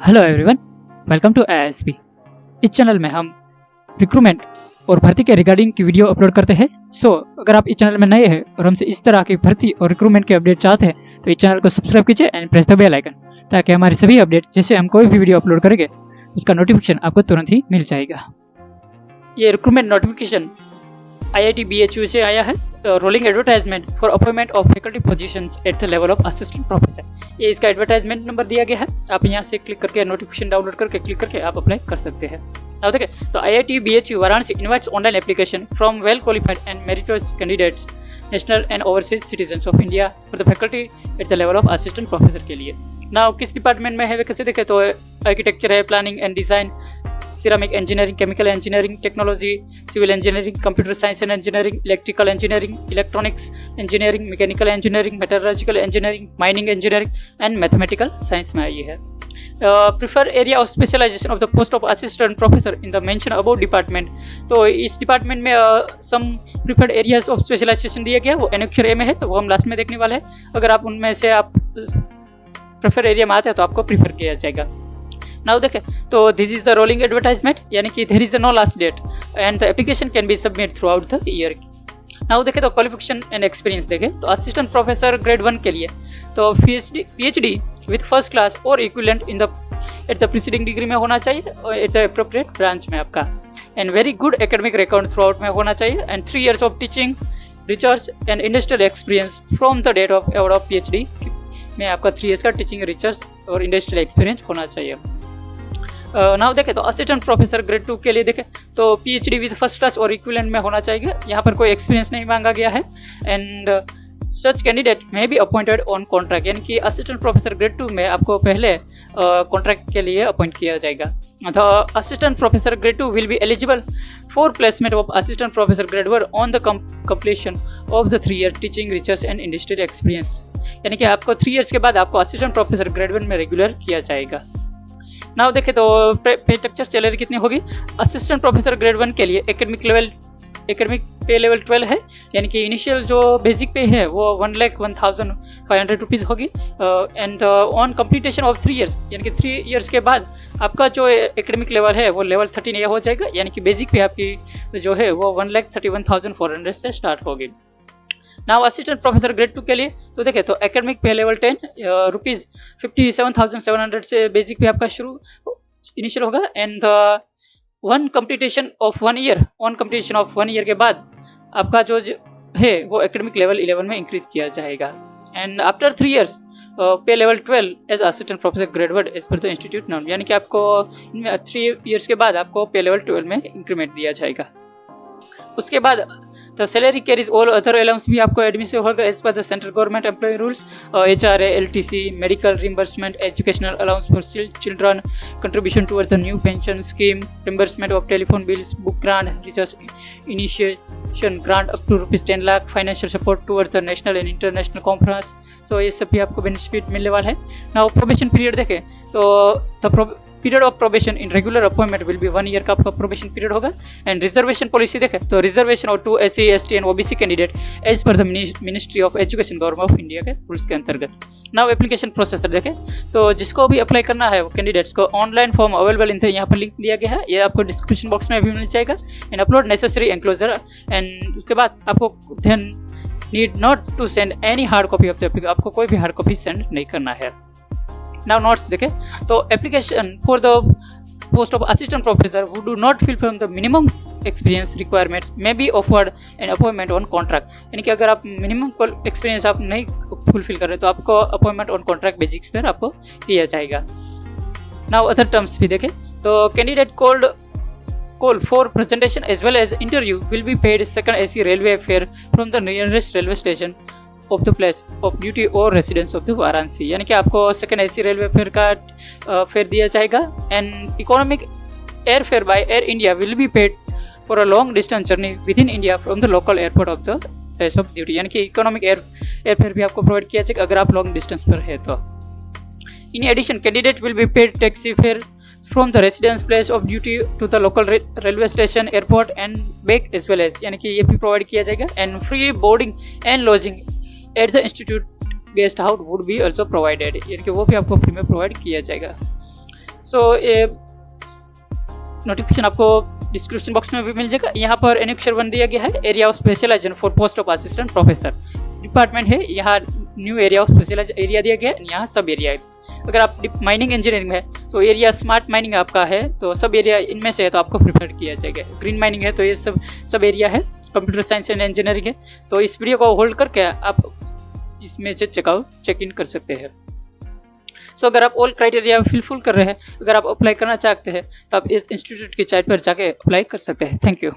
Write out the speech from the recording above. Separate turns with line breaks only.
Hello everyone, welcome to ASB। इस channel में हम रिक्रूटमेंट और भर्ती के रिगार्डिंग की वीडियो अपलोड करते हैं। अगर आप इस चैनल में नए हैं और हमसे इस तरह की भर्ती और रिक्रूटमेंट के अपडेट चाहते हैं तो इस चैनल को सब्सक्राइब कीजिए and press the bell icon, ताकि हमारे सभी अपडेट जैसे हम कोई भी वीडियो अपलोड करेंगे उसका नोटिफिकेशन आपको तुरंत ही मिल जाएगा। ये रिक्रूटमेंट नोटिफिकेशन IIT BHU से आया है, rolling advertisement for appointment of faculty positions at the level of assistant professor. ये इसका एडवर्टाइजमेंट नंबर दिया गया है। आप यहाँ से क्लिक करके नोटिफिकेशन डाउनलोड करके क्लिक करके आप अप्लाई कर सकते हैं। अब देखिए, तो IIT BHU Varanasi invites online application from well qualified and meritorious candidates national and overseas citizens of India for the faculty at the level of assistant professor के लिए। नाउ किस डिपार्टमेंट में है वे कैसे देखें तो आर्किटेक्चर है, planning and design, ceramic engineering, chemical engineering, technology, civil engineering, computer science and engineering, electrical engineering, electronics engineering, mechanical engineering, metallurgical engineering, mining engineering and mathematical science में आई है। Prefer area of specialization of the post of assistant professor in the mention about department. तो इस department में some preferred areas of specialization दिया गया, वो annexure ए में है, तो वो हम लास्ट में देखने वाले हैं। अगर आप उनमें से आप प्रेफर एरिया में आते हैं तो आपको प्रीफर किया जाएगा। नाउ देखें तो this is the rolling advertisement, यानी कि there is no last date and the application can be submit throughout the year. Now देखें तो क्वालिफिकेशन एंड एक्सपीरियंस देखें तो असिस्टेंट प्रोफेसर ग्रेड 1 के लिए तो PhD विथ फर्स्ट क्लास और equivalent in the at the preceding degree में होना चाहिए और एट द एप्रोप्रिएट ब्रांच में आपका, and very good academic record throughout में होना चाहिए, and 3 years of teaching, research and industrial experience from the date of award of PhD में आपका 3 years का टीचिंग, रिसर्च और इंडस्ट्रियल एक्सपीरियंस होना चाहिए। नाउ देखें तो असिस्टेंट प्रोफेसर ग्रेड 2 के लिए देखें तो PhD विद फर्स्ट क्लास और इक्विवेलेंट में होना चाहिए। यहाँ पर कोई एक्सपीरियंस नहीं मांगा गया है, एंड सच कैंडिडेट में बी अपॉइंटेड ऑन कॉन्ट्रैक्ट, यानी कि असिस्टेंट प्रोफेसर ग्रेड 2 में आपको पहले कॉन्ट्रैक्ट के लिए अपॉइंट किया जाएगा। The assistant professor grade 2 will be eligible for placement of assistant professor grade 1 on the completion of the 3 year teaching, research and industrial experience, यानी कि आपको 3 years के बाद आपको असिस्टेंट प्रोफेसर ग्रेड 1 में रेगुलर किया जाएगा। नाउ देखें तो पे स्ट्रक्चर सैलरी कितनी होगी। असिस्टेंट प्रोफेसर ग्रेड 1 के लिए एकेडमिक पे लेवल 12 है, यानी कि इनिशियल जो बेसिक पे है वो 1,01,500 रुपीज़ होगी, and on completion of 3 years, यानी कि 3 years के बाद आपका जो एकेडमिक लेवल है वो लेवल 13A हो जाएगा, यानी कि बेसिक पे आपकी जो है वो 1,31,400 से स्टार्ट होगी। नाउ असिस्टेंट प्रोफेसर ग्रेड 2 के लिए तो देखें तो एकेडमिक पे लेवल 10 रुपीज़ 57,700 से बेसिक पे आपका शुरू इनिशियल होगा, and on completion of 1 year के बाद आपका जो है वो एकेडमिक लेवल 11 में इंक्रीज किया जाएगा, and after 3 years pay level 12 as assistant professor grade 1 as per the institute norm, यानी कि आपको इनमें 3 years के बाद आपको पे लेवल 12 में इंक्रीमेंट दिया जाएगा। उसके बाद the salary carries all other allowance भी आपको एडमिशन होगा as per the central government employ rules, HRA, LTC, medical reimbursement, educational allowance for children, contribution toward the new pension scheme, reimbursement of telephone bills, book grant, research initiation grant up to ₹10 lakh, financial support toward the national and international conference. So ये सब भी आपको benefit मिलने वाला है। Now probation period देखें तो the period of probation in regular appointment will be 1 year का आपका प्रोबेशन पीरियड होगा, एंड रिजर्वेशन पॉलिसी देखें तो रिजर्वेशन और 2 SC, ST and OBC candidate as per the ministry of education government of India के rules के अंतर्गत। Now application processor देखें तो जिसको भी अप्लाई करना है वो कैंडिडेट्स को ऑनलाइन फॉर्म अवेलेबल इन यहाँ पर लिंक दिया गया है, ये आपको डिस्क्रिप्शन बॉक्स में भी मिल जाएगा, and upload necessary enclosure, and उसके बाद आपको then need not to send any hard copy of the application, आपको कोई भी हार्ड कॉपी सेंड नहीं करना है। नाउ नोट्स देखें तो application for the post of assistant professor who do not fulfill the minimum experience requirements may be offered an appointment on contract, यानी कि अगर आप मिनिमम एक्सपीरियंस आप नहीं फुलफिल कर रहे तो आपको अपॉइंटमेंट ऑन कॉन्ट्रैक्ट बेसिक्स पर आपको किया जाएगा। नाउ अदर टर्म्स भी देखें तो candidate call for presentation as well as interview will be paid second AC railway fare from the nearest railway station of the place of duty और residence of the Varanasi, यानी कि आपको second AC railway fare का fare दिया जाएगा, and economic air fare by Air India will be paid for a long distance journey within India from the local airport of the place of duty, यानी कि economic air fair भी आपको provide किया जाएगा अगर आप long distance पर है तो। In addition candidate will be paid taxi fare from the residence place of duty to the local railway station, airport and back as well as, यानी कि ये भी प्रोवाइड किया जाएगा, and free boarding and lodging at the institute guest house would be also provided, यानी कि वो भी आपको फ्री में प्रोवाइड किया जाएगा। सो ये नोटिफिकेशन आपको डिस्क्रिप्शन बॉक्स में भी मिल जाएगा। यहाँ पर एनेक्चर 1 दिया गया है, area of specialization for post of assistant professor department है। यहाँ new area of specialize area दिया गया है, यहाँ सब एरिया है। अगर आप माइनिंग इंजीनियरिंग में है तो एरिया स्मार्ट माइनिंग आपका है, तो सब एरिया इनमें से है तो आपको प्रिफर किया जाएगा। ग्रीन माइनिंग है तो ये सब एरिया है। कंप्यूटर साइंस एंड इंजीनियरिंग है तो इस वीडियो को होल्ड करके आप इसमें से चेक इन कर सकते हैं। सो अगर आप ऑल क्राइटेरिया फिलफुल कर रहे हैं, अगर आप अप्लाई करना चाहते हैं तो आप इस इंस्टीट्यूट की साइट पर जाके अप्लाई कर सकते हैं। Thank you.